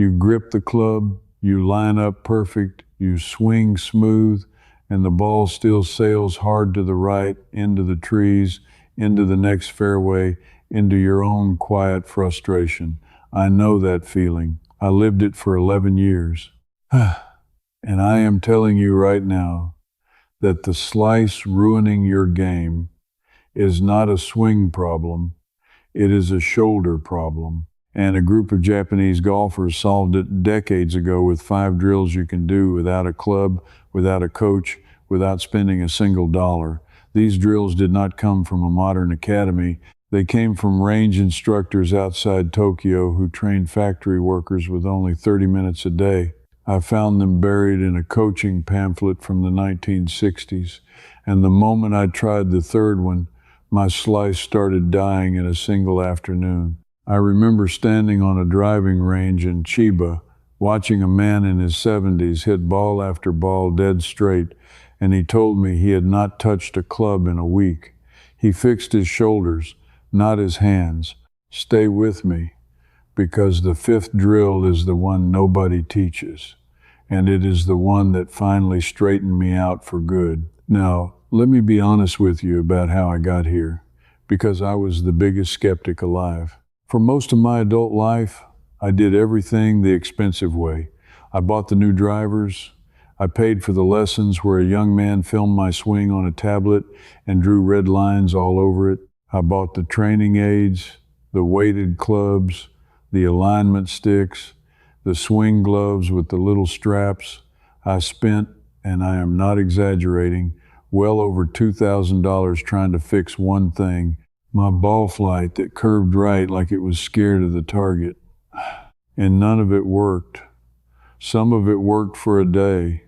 You grip the club, you line up perfect, you swing smooth, and the ball still sails hard to the right, into the trees, into the next fairway, into your own quiet frustration. I know that feeling. I lived it for 11 years. And I am telling you right now that the slice ruining your game is not a swing problem, it is a shoulder problem. And a group of Japanese golfers solved it decades ago with 5 drills you can do without a club, without a coach, without spending a single dollar. These drills did not come from a modern academy. They came from range instructors outside Tokyo who trained factory workers with only 30 minutes a day. I found them buried in a coaching pamphlet from the 1960s. And the moment I tried the third one, my slice started dying in a single afternoon. I remember standing on a driving range in Chiba, watching a man in his 70s hit ball after ball dead straight, and he told me he had not touched a club in a week. He fixed his shoulders, not his hands. Stay with me, because the 5th drill is the one nobody teaches, and it is the one that finally straightened me out for good. Now, let me be honest with you about how I got here, because I was the biggest skeptic alive. For most of my adult life, I did everything the expensive way. I bought the new drivers. I paid for the lessons where a young man filmed my swing on a tablet and drew red lines all over it. I bought the training aids, the weighted clubs, the alignment sticks, the swing gloves with the little straps. I spent, and I am not exaggerating, well over $2,000 trying to fix one thing, my ball flight that curved right like it was scared of the target. And none of it worked. Some of it worked for a day.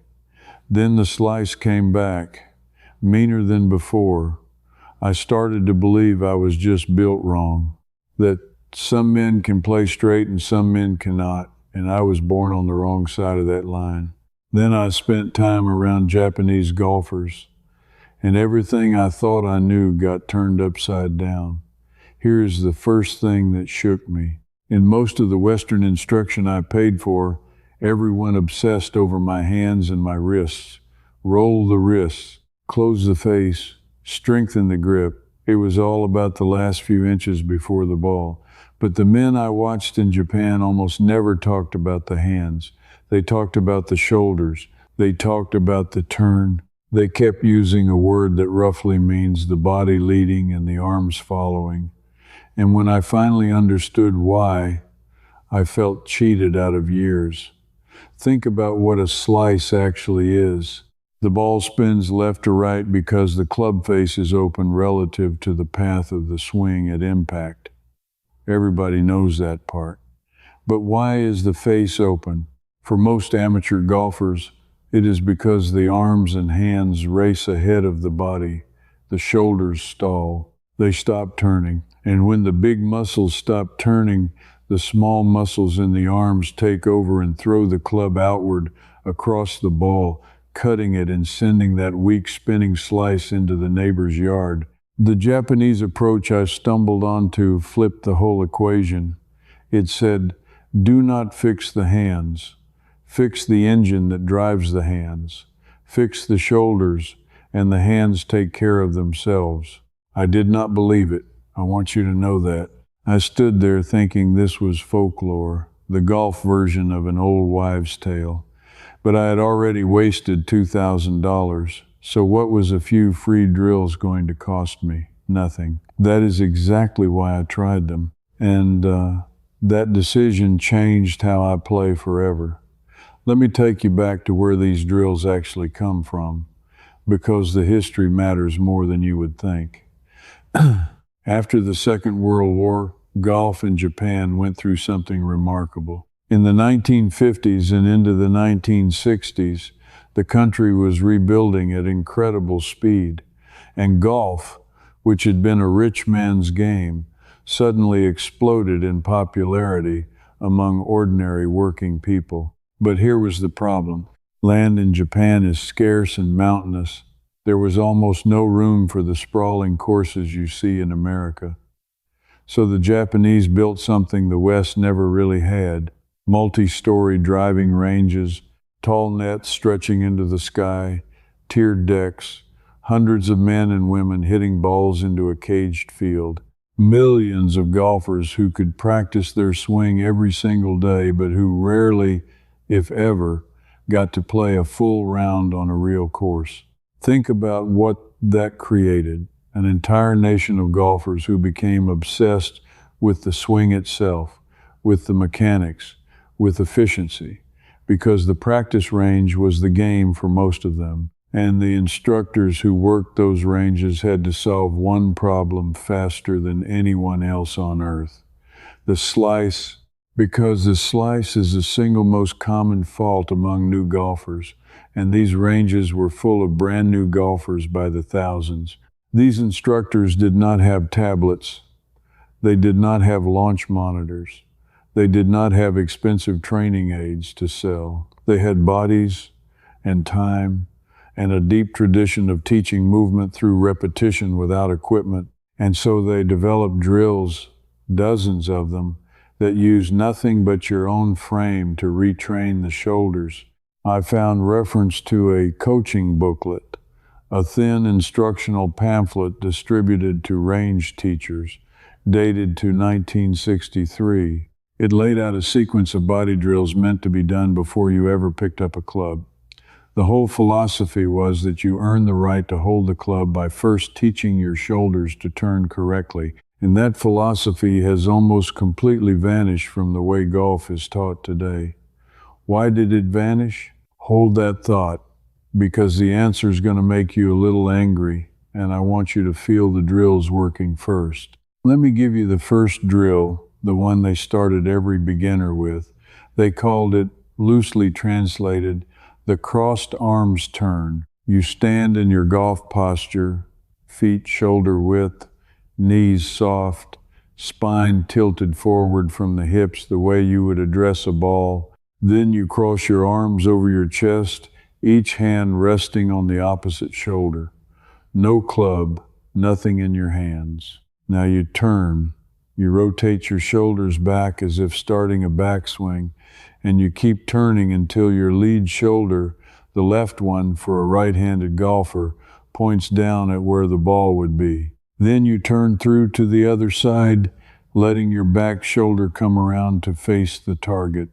Then the slice came back, meaner than before. I started to believe I was just built wrong, that some men can play straight and some men cannot, and I was born on the wrong side of that line. Then I spent time around Japanese golfers, and everything I thought I knew got turned upside down. Here is the first thing that shook me. In most of the Western instruction I paid for, everyone obsessed over my hands and my wrists. Roll the wrists, close the face, strengthen the grip. It was all about the last few inches before the ball. But the men I watched in Japan almost never talked about the hands. They talked about the shoulders. They talked about the turn. They kept using a word that roughly means the body leading and the arms following. And when I finally understood why, I felt cheated out of years. Think about what a slice actually is. The ball spins left to right because the club face is open relative to the path of the swing at impact. Everybody knows that part. But why is the face open? For most amateur golfers, it is because the arms and hands race ahead of the body. The shoulders stall. They stop turning. And when the big muscles stop turning, the small muscles in the arms take over and throw the club outward across the ball, cutting it and sending that weak spinning slice into the neighbor's yard. The Japanese approach I stumbled onto flipped the whole equation. It said, do not fix the hands. Fix the engine that drives the hands. Fix the shoulders, and the hands take care of themselves. I did not believe it. I want you to know that. I stood there thinking this was folklore, the golf version of an old wives' tale. But I had already wasted $2,000. So what was a few free drills going to cost me? Nothing. That is exactly why I tried them. And that decision changed how I play forever. Let me take you back to where these drills actually come from, because the history matters more than you would think. After the Second World War, golf in Japan went through something remarkable. In the 1950s and into the 1960s, the country was rebuilding at incredible speed, and golf, which had been a rich man's game, suddenly exploded in popularity among ordinary working people. But here was the problem. Land in Japan is scarce and mountainous. There was almost no room for the sprawling courses you see in America. So the Japanese built something the West never really had: multi-story driving ranges, tall nets stretching into the sky, tiered decks, hundreds of men and women hitting balls into a caged field. Millions of golfers who could practice their swing every single day, but who rarely, if ever, got to play a full round on a real course. Think about what that created. An entire nation of golfers who became obsessed with the swing itself, with the mechanics, with efficiency, because the practice range was the game for most of them. And the instructors who worked those ranges had to solve one problem faster than anyone else on earth. The slice, because the slice is the single most common fault among new golfers, and these ranges were full of brand new golfers by the thousands. These instructors did not have tablets. They did not have launch monitors. They did not have expensive training aids to sell. They had bodies and time and a deep tradition of teaching movement through repetition without equipment. And so they developed drills, dozens of them, that use nothing but your own frame to retrain the shoulders. I found reference to a coaching booklet, a thin instructional pamphlet distributed to range teachers, dated to 1963. It laid out a sequence of body drills meant to be done before you ever picked up a club. The whole philosophy was that you earn the right to hold the club by first teaching your shoulders to turn correctly, and that philosophy has almost completely vanished from the way golf is taught today. Why did it vanish? Hold that thought, because the answer is going to make you a little angry, and I want you to feel the drills working first. Let me give you the first drill, the one they started every beginner with. They called it, loosely translated, the crossed arms turn. You stand in your golf posture, feet shoulder width, knees soft, spine tilted forward from the hips the way you would address a ball. Then you cross your arms over your chest, each hand resting on the opposite shoulder. No club, nothing in your hands. Now you turn. You rotate your shoulders back as if starting a backswing, and you keep turning until your lead shoulder, the left one for a right-handed golfer, points down at where the ball would be. Then you turn through to the other side, letting your back shoulder come around to face the target.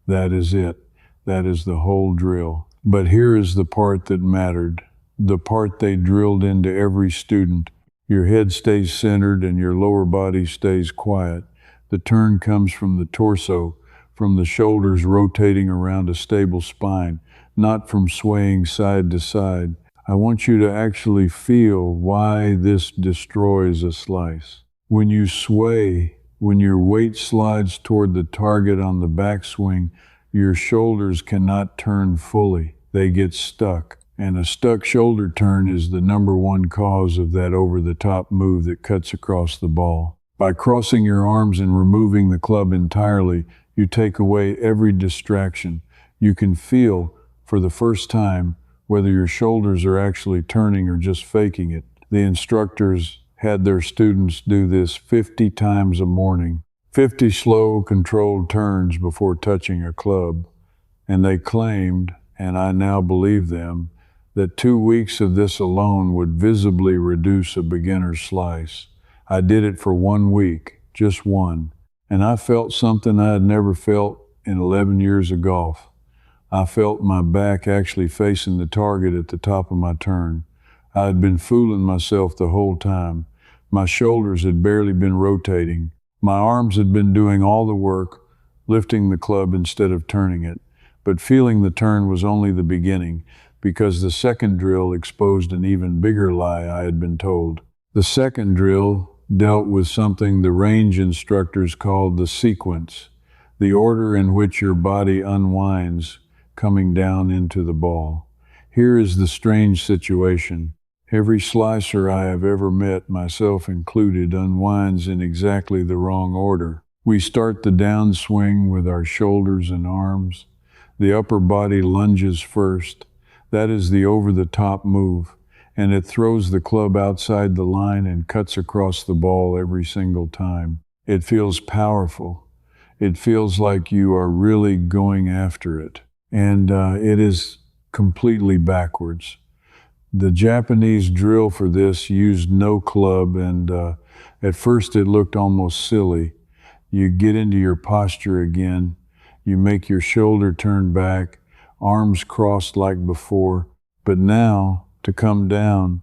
That is it. That is the whole drill. But here is the part that mattered, the part they drilled into every student. Your head stays centered and your lower body stays quiet. The turn comes from the torso, from the shoulders rotating around a stable spine, not from swaying side to side. I want you to actually feel why this destroys a slice. When you sway, when your weight slides toward the target on the backswing, your shoulders cannot turn fully. They get stuck. And a stuck shoulder turn is the number one cause of that over-the-top move that cuts across the ball. By crossing your arms and removing the club entirely, you take away every distraction. You can feel, for the first time, whether your shoulders are actually turning or just faking it. The instructors had their students do this 50 times a morning, 50 slow, controlled turns before touching a club. And they claimed, and I now believe them, that 2 weeks of this alone would visibly reduce a beginner's slice. I did it for 1 week, just one, and I felt something I had never felt in 11 years of golf. I felt my back actually facing the target at the top of my turn. I had been fooling myself the whole time. My shoulders had barely been rotating. My arms had been doing all the work, lifting the club instead of turning it. But feeling the turn was only the beginning, because the second drill exposed an even bigger lie I had been told. The second drill dealt with something the range instructors called the sequence, the order in which your body unwinds, coming down into the ball. Here is the strange situation. Every slicer I have ever met, myself included, unwinds in exactly the wrong order. We start the downswing with our shoulders and arms. The upper body lunges first. That is the over-the-top move, and it throws the club outside the line and cuts across the ball every single time. It feels powerful. It feels like you are really going after it. And it is completely backwards. The Japanese drill for this used no club, and at first it looked almost silly. You get into your posture again, you make your shoulder turn back, arms crossed like before, but now, to come down,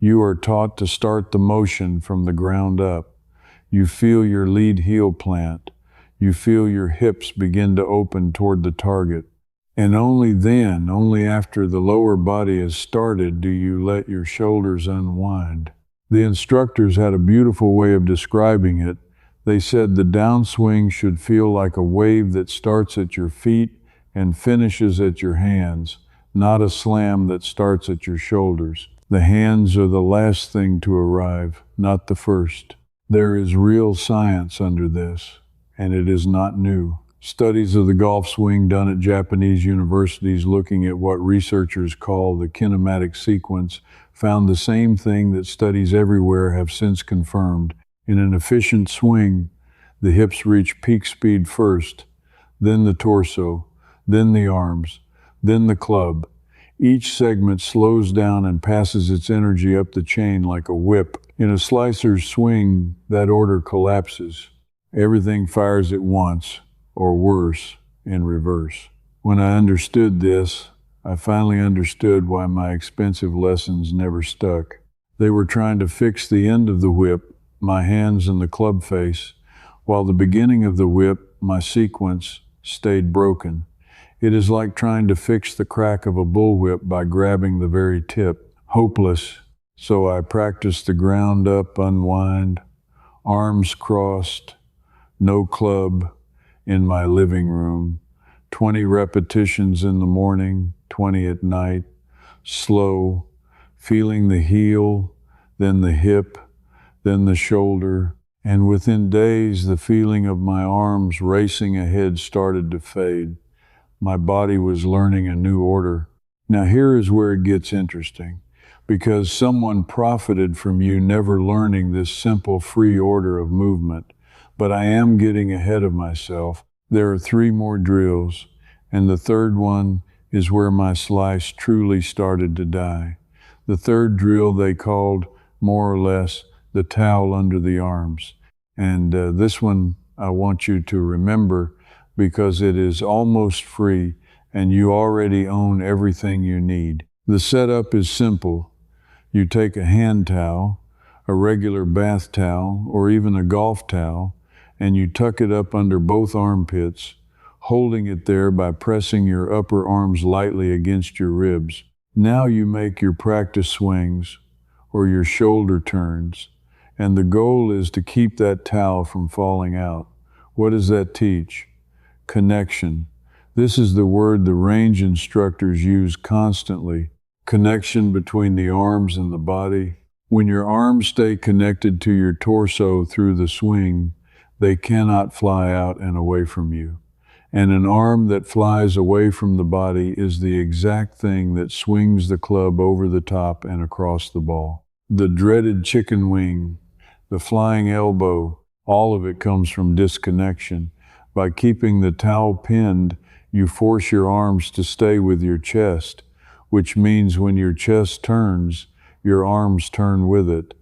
you are taught to start the motion from the ground up. You feel your lead heel plant. You feel your hips begin to open toward the target. And only then, only after the lower body has started, do you let your shoulders unwind. The instructors had a beautiful way of describing it. They said the downswing should feel like a wave that starts at your feet and finishes at your hands, not a slam that starts at your shoulders. The hands are the last thing to arrive, not the first. There is real science under this, and it is not new. Studies of the golf swing done at Japanese universities looking at what researchers call the kinematic sequence found the same thing that studies everywhere have since confirmed. In an efficient swing, the hips reach peak speed first, then the torso, then the arms, then the club. Each segment slows down and passes its energy up the chain like a whip. In a slicer's swing, that order collapses. Everything fires at once, or worse, in reverse. When I understood this, I finally understood why my expensive lessons never stuck. They were trying to fix the end of the whip, my hands and the club face, while the beginning of the whip, my sequence, stayed broken. It is like trying to fix the crack of a bullwhip by grabbing the very tip. Hopeless. So I practiced the ground up unwind, arms crossed, no club, in my living room. 20 repetitions in the morning, 20 at night, slow, feeling the heel, then the hip, then the shoulder, and within days the feeling of my arms racing ahead started to fade. My body was learning a new order. Now here is where it gets interesting, because someone profited from you never learning this simple free order of movement. But I am getting ahead of myself. There are 3 more drills, and the third one is where my slice truly started to die. The third drill they called, more or less, the towel under the arms. And this one I want you to remember because it is almost free and you already own everything you need. The setup is simple. You take a hand towel, a regular bath towel, or even a golf towel, and you tuck it up under both armpits, holding it there by pressing your upper arms lightly against your ribs. Now you make your practice swings or your shoulder turns, and the goal is to keep that towel from falling out. What does that teach? Connection. This is the word the range instructors use constantly. Connection between the arms and the body. When your arms stay connected to your torso through the swing, they cannot fly out and away from you. And an arm that flies away from the body is the exact thing that swings the club over the top and across the ball. The dreaded chicken wing, the flying elbow, all of it comes from disconnection. By keeping the towel pinned, you force your arms to stay with your chest, which means when your chest turns, your arms turn with it.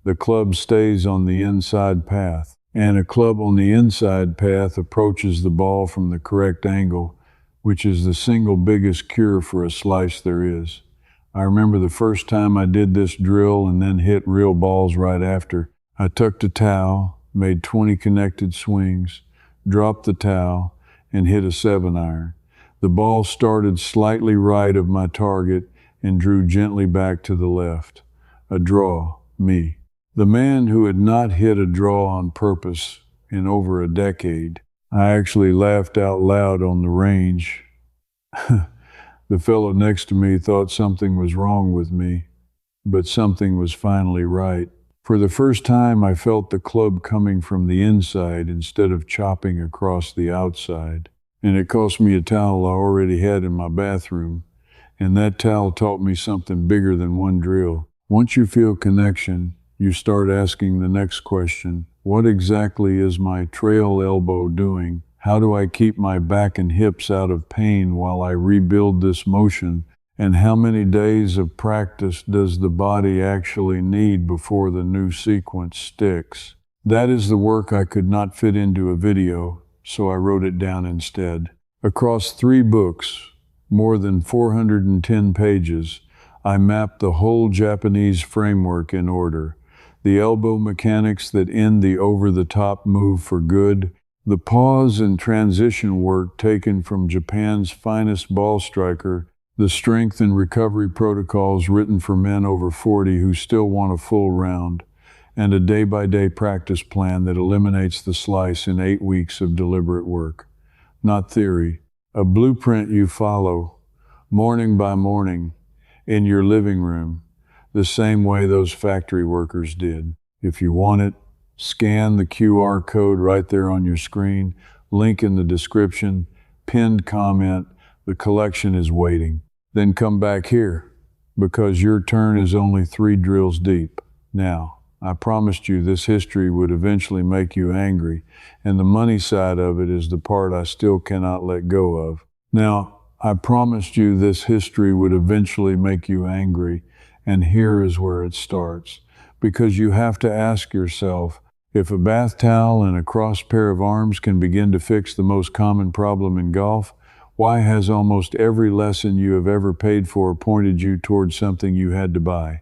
The club stays on the inside path, and a club on the inside path approaches the ball from the correct angle, which is the single biggest cure for a slice there is. I remember the first time I did this drill and then hit real balls right after. I tucked a towel, made 20 connected swings, dropped the towel, and hit a 7-iron. The ball started slightly right of my target and drew gently back to the left. A draw, me. The man who had not hit a draw on purpose in over a decade. I actually laughed out loud on the range. The fellow next to me thought something was wrong with me, but something was finally right. For the first time, I felt the club coming from the inside instead of chopping across the outside. And it cost me a towel I already had in my bathroom. And that towel taught me something bigger than one drill. Once you feel connection, you start asking the next question, What exactly is my trail elbow doing? How do I keep my back and hips out of pain while I rebuild this motion? And how many days of practice does the body actually need before the new sequence sticks? That is the work I could not fit into a video, so I wrote it down instead. Across 3 books, more than 410 pages, I mapped the whole Japanese framework in order. The elbow mechanics that end the over-the-top move for good, the pause and transition work taken from Japan's finest ball striker, the strength and recovery protocols written for men over 40 who still want a full round, and a day-by-day practice plan that eliminates the slice in 8 weeks of deliberate work. Not theory, a blueprint you follow, morning by morning, in your living room, the same way those factory workers did. If you want it, scan the QR code right there on your screen, link in the description, pinned comment, the collection is waiting. Then come back here, because your turn is only 3 drills deep. Now, I promised you this history would eventually make you angry, and the money side of it is the part I still cannot let go of. Now, I promised you this history would eventually make you angry, and here is where it starts. Because you have to ask yourself, if a bath towel and a crossed pair of arms can begin to fix the most common problem in golf, why has almost every lesson you have ever paid for pointed you towards something you had to buy?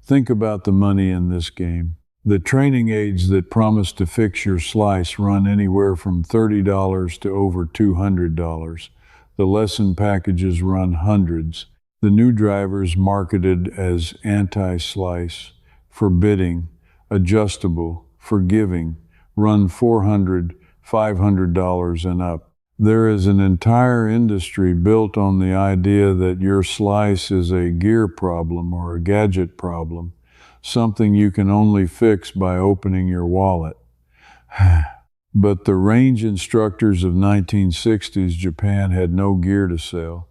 Think about the money in this game. The training aids that promise to fix your slice run anywhere from $30 to over $200. The lesson packages run hundreds. The new drivers marketed as anti-slice, forbidding, adjustable, forgiving, run $400, $500 and up. There is an entire industry built on the idea that your slice is a gear problem or a gadget problem, something you can only fix by opening your wallet. But the range instructors of 1960s Japan had no gear to sell.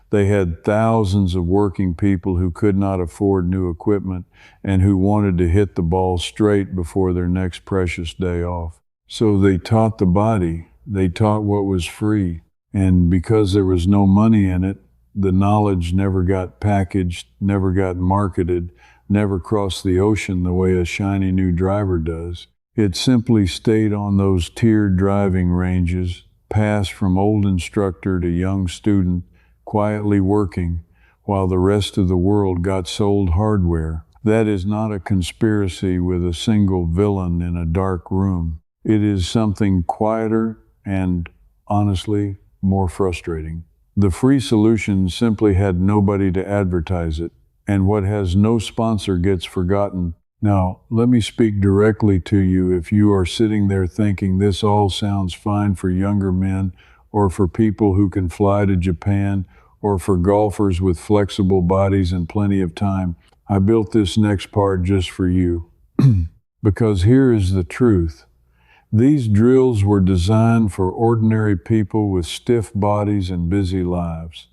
They had thousands of working people who could not afford new equipment and who wanted to hit the ball straight before their next precious day off. So they taught the body. They taught what was free, and because there was no money in it, the knowledge never got packaged, never got marketed, never crossed the ocean the way a shiny new driver does. It simply stayed on those tiered driving ranges, passed from old instructor to young student, quietly working, while the rest of the world got sold hardware. That is not a conspiracy with a single villain in a dark room. It is something quieter and, honestly, more frustrating. The free solution simply had nobody to advertise it, and what has no sponsor gets forgotten. Now, let me speak directly to you if you are sitting there thinking this all sounds fine for younger men, or for people who can fly to Japan, or for golfers with flexible bodies and plenty of time. I built this next part just for you. Because here is the truth. These drills were designed for ordinary people with stiff bodies and busy lives.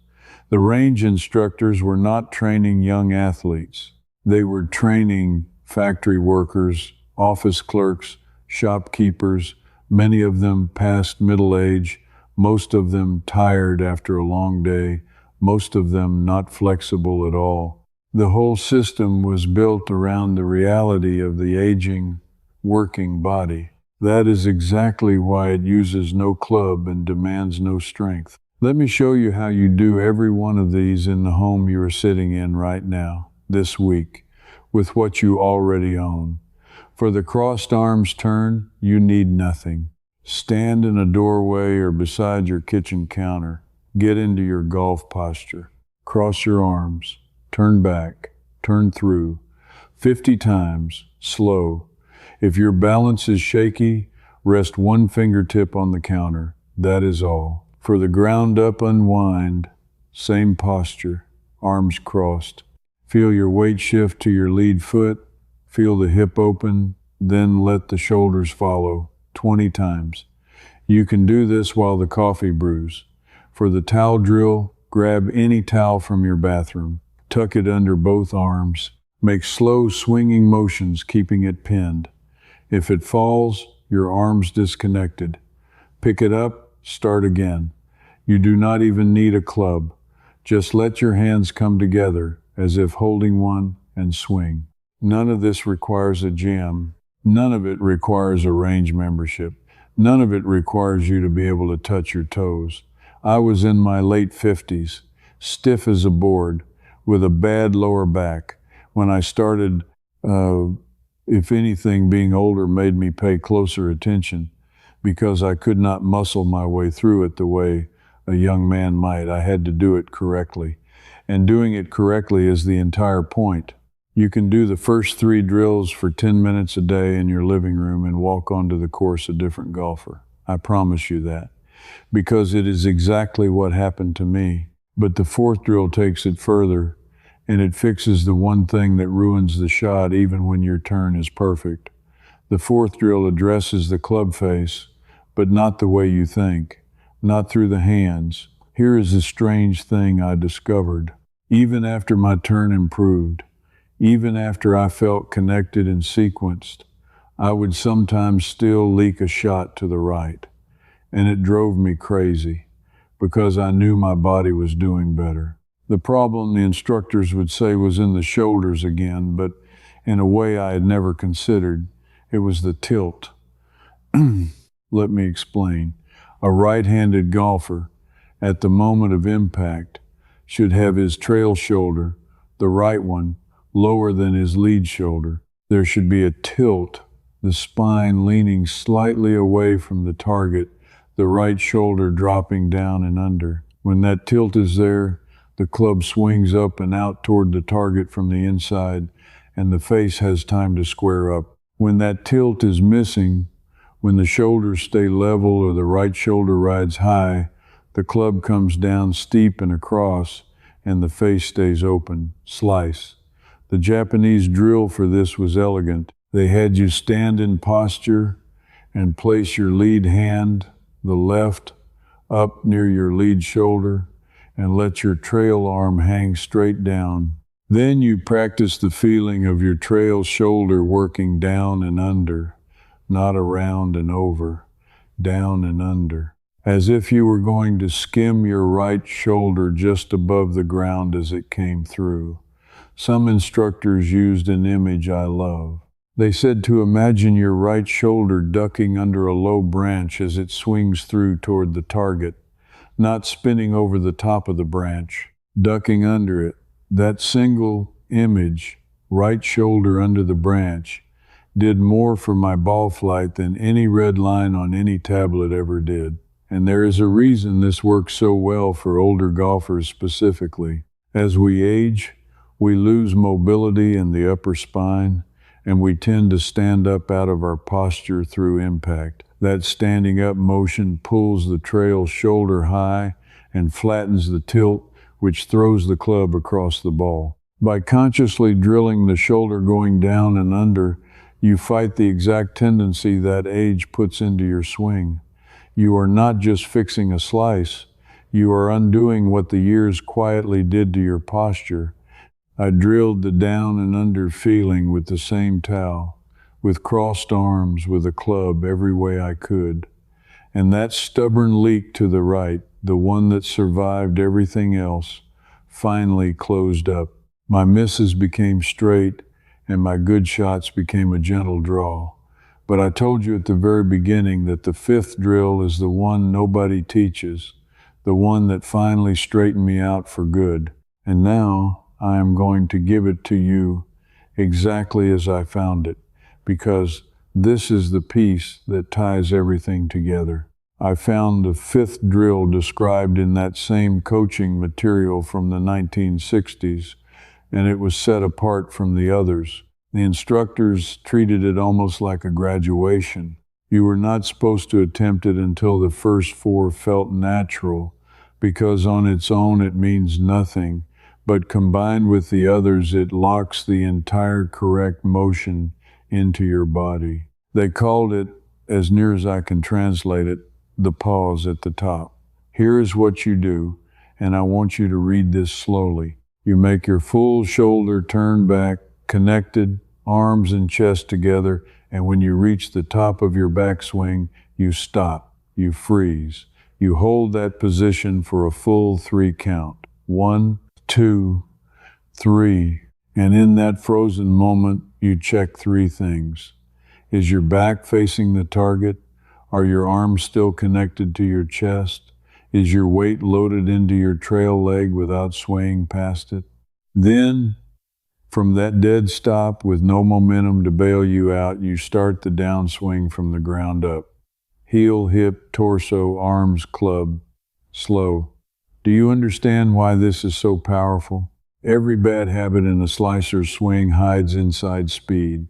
The range instructors were not training young athletes. They were training factory workers, office clerks, shopkeepers, many of them past middle age, most of them tired after a long day, most of them not flexible at all. The whole system was built around the reality of the aging, working body. That is exactly why it uses no club and demands no strength. Let me show you how you do every one of these in the home you are sitting in right now, this week, with what you already own. For the crossed arms turn, you need nothing. Stand in a doorway or beside your kitchen counter. Get into your golf posture. Cross your arms. Turn back. Turn through. 50 times, slow. If your balance is shaky, rest one fingertip on the counter. That is all. For the ground up unwind, same posture, arms crossed. Feel your weight shift to your lead foot. Feel the hip open, then let the shoulders follow, 20 times. You can do this while the coffee brews. For the towel drill, grab any towel from your bathroom. Tuck it under both arms. Make slow swinging motions, keeping it pinned. If it falls, your arm's disconnected. Pick it up, start again. You do not even need a club. Just let your hands come together as if holding one and swing. None of this requires a gym. None of it requires a range membership. None of it requires you to be able to touch your toes. I was in my late 50s, stiff as a board, with a bad lower back. When I started, if anything, being older made me pay closer attention because I could not muscle my way through it the way a young man might. I had to do it correctly. And doing it correctly is the entire point. You can do the first 3 drills for 10 minutes a day in your living room and walk onto the course a different golfer. I promise you that. Because it is exactly what happened to me. But the 4th drill takes it further, and it fixes the one thing that ruins the shot even when your turn is perfect. The 4th drill addresses the club face, but not the way you think, not through the hands. Here is a strange thing I discovered. Even after my turn improved, even after I felt connected and sequenced, I would sometimes still leak a shot to the right. And it drove me crazy because I knew my body was doing better. The problem, the instructors would say, was in the shoulders again, but in a way I had never considered. It was the tilt. Let me explain. A right-handed golfer, at the moment of impact, should have his trail shoulder, the right one, lower than his lead shoulder. There should be a tilt, the spine leaning slightly away from the target, the right shoulder dropping down and under. When that tilt is there, the club swings up and out toward the target from the inside, and the face has time to square up. When that tilt is missing, when the shoulders stay level or the right shoulder rides high, the club comes down steep and across, and the face stays open. Slice. The Japanese drill for this was elegant. They had you stand in posture and place your lead hand, the left, up near your lead shoulder, and let your trail arm hang straight down. Then you practice the feeling of your trail shoulder working down and under, not around and over, down and under, as if you were going to skim your right shoulder just above the ground as it came through. Some instructors used an image I love. They said to imagine your right shoulder ducking under a low branch as it swings through toward the target, not spinning over the top of the branch, ducking under it. That single image, right shoulder under the branch, did more for my ball flight than any red line on any tablet ever did. And there is a reason this works so well for older golfers specifically. As we age, we lose mobility in the upper spine, and we tend to stand up out of our posture through impact. That standing up motion pulls the trail shoulder high and flattens the tilt, which throws the club across the ball. By consciously drilling the shoulder going down and under, you fight the exact tendency that age puts into your swing. You are not just fixing a slice, you are undoing what the years quietly did to your posture. I drilled the down and under feeling with the same towel, with crossed arms, with a club, every way I could. And that stubborn leak to the right, the one that survived everything else, finally closed up. My misses became straight, and my good shots became a gentle draw. But I told you at the very beginning that the 5th drill is the one nobody teaches, the one that finally straightened me out for good. And now I am going to give it to you exactly as I found it, because this is the piece that ties everything together. I found the 5th drill described in that same coaching material from the 1960s, and it was set apart from the others. The instructors treated it almost like a graduation. You were not supposed to attempt it until the first 4 felt natural, because on its own it means nothing, but combined with the others it locks the entire correct motion into your body. They called it, as near as I can translate it, the pause at the top. Here is what you do, and I want you to read this slowly. You make your full shoulder turn back, connected, arms and chest together, And when you reach the top of your backswing, you stop, you freeze. You hold that position for a full 3 count. 1, 2, 3. And in that frozen moment, you check 3 things. Is your back facing the target? Are your arms still connected to your chest? Is your weight loaded into your trail leg without swaying past it? Then, from that dead stop with no momentum to bail you out, you start the downswing from the ground up. Heel, hip, torso, arms, club, slow. Do you understand why this is so powerful? Every bad habit in a slicer's swing hides inside speed.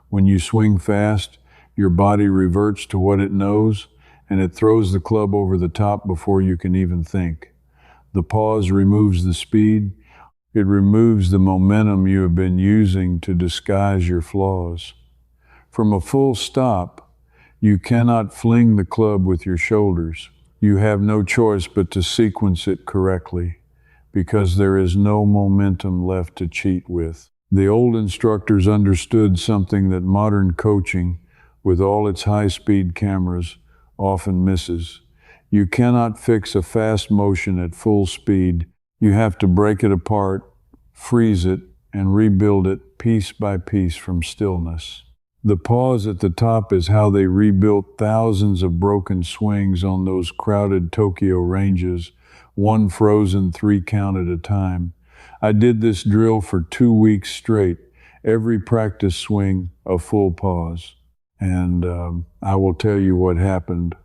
When you swing fast, your body reverts to what it knows, and it throws the club over the top before you can even think. The pause removes the speed. It removes the momentum you have been using to disguise your flaws. From a full stop, you cannot fling the club with your shoulders. You have no choice but to sequence it correctly, because there is no momentum left to cheat with. The old instructors understood something that modern coaching, with all its high-speed cameras, often misses. You cannot fix a fast motion at full speed. You have to break it apart, freeze it, and rebuild it piece by piece from stillness. The pause at the top is how they rebuilt thousands of broken swings on those crowded Tokyo ranges, one frozen 3 count at a time. I did this drill for 2 weeks straight, every practice swing a full pause. And I will tell you what happened,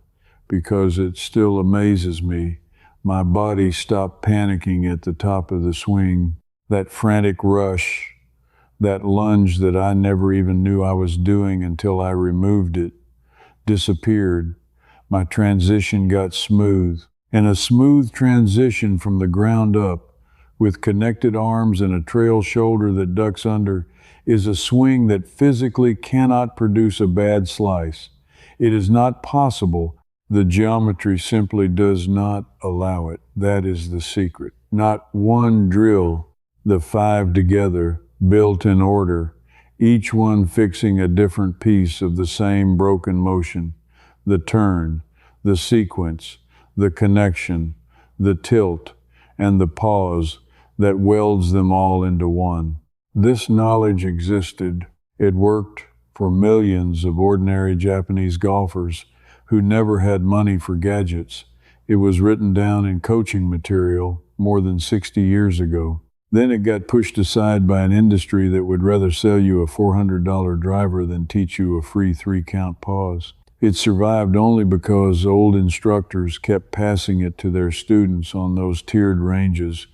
because it still amazes me. My body stopped panicking at the top of the swing. That frantic rush, that lunge that I never even knew I was doing until I removed it, disappeared. My transition got smooth. And a smooth transition from the ground up, with connected arms and a trail shoulder that ducks under, is a swing that physically cannot produce a bad slice. It is not possible. The geometry simply does not allow it. That is the secret. Not one drill, the 5 together, built in order, each one fixing a different piece of the same broken motion. The turn, the sequence, the connection, the tilt, and the pause that welds them all into one. This knowledge existed. It worked for millions of ordinary Japanese golfers who never had money for gadgets. It was written down in coaching material more than 60 years ago. Then it got pushed aside by an industry that would rather sell you a $400 driver than teach you a free 3 count pause. It survived only because old instructors kept passing it to their students on those tiered ranges,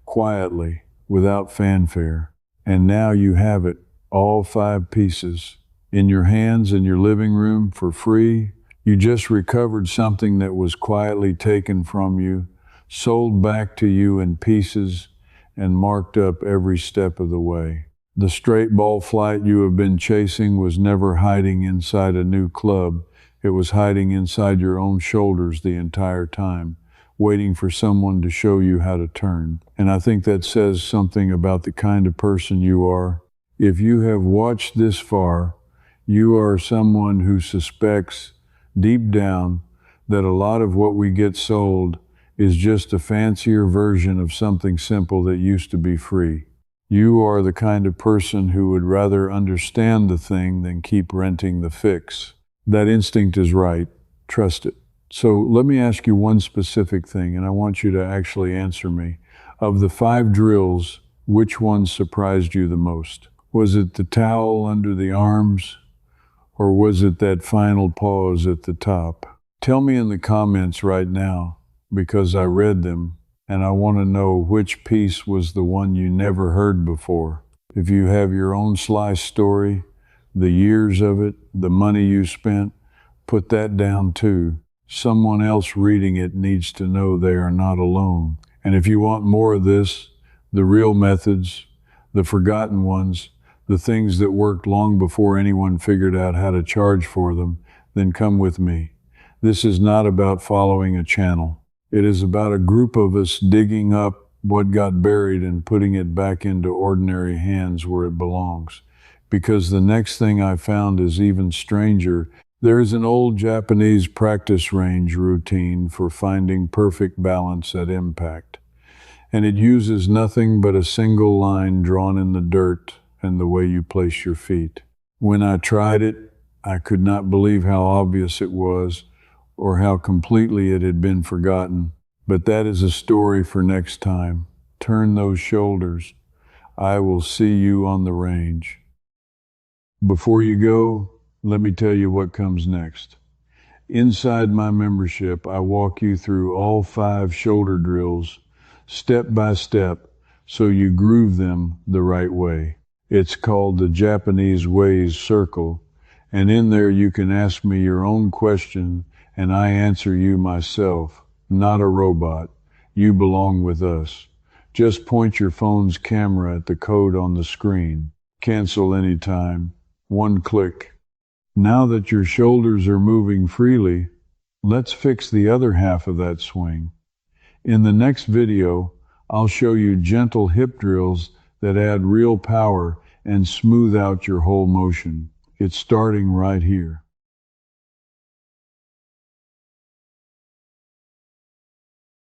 quietly, without fanfare. And now you have it, all 5 pieces, in your hands in your living room for free. You just recovered something that was quietly taken from you, sold back to you in pieces, and marked up every step of the way. The straight ball flight you have been chasing was never hiding inside a new club. It was hiding inside your own shoulders the entire time, waiting for someone to show you how to turn. And I think that says something about the kind of person you are. If you have watched this far, you are someone who suspects deep down that a lot of what we get sold is just a fancier version of something simple that used to be free. You are the kind of person who would rather understand the thing than keep renting the fix. That instinct is right. Trust it. So let me ask you one specific thing, and I want you to actually answer me. Of the 5 drills, which one surprised you the most? Was it the towel under the arms, or was it that final pause at the top? Tell me in the comments right now, because I read them, and I want to know which piece was the one you never heard before. If you have your own slice story, the years of it, the money you spent, put that down too. Someone else reading it needs to know they are not alone. And if you want more of this, the real methods, the forgotten ones, the things that worked long before anyone figured out how to charge for them, then come with me. This is not about following a channel. It is about a group of us digging up what got buried and putting it back into ordinary hands where it belongs. because the next thing I found is even stranger. There is an old Japanese practice range routine for finding perfect balance at impact, and it uses nothing but a single line drawn in the dirt and the way you place your feet. When I tried it, I could not believe how obvious it was or how completely it had been forgotten. But that is a story for next time. Turn those shoulders. I will see you on the range. Before you go, let me tell you what comes next. Inside my membership, I walk you through all 5 shoulder drills, step by step, so you groove them the right way. It's called the Japanese Ways Circle, and in there you can ask me your own question, and I answer you myself, not a robot. You belong with us. Just point your phone's camera at the code on the screen. Cancel anytime. 1 click. Now that your shoulders are moving freely, let's fix the other half of that swing. In the next video, I'll show you gentle hip drills that add real power and smooth out your whole motion. It's starting right here.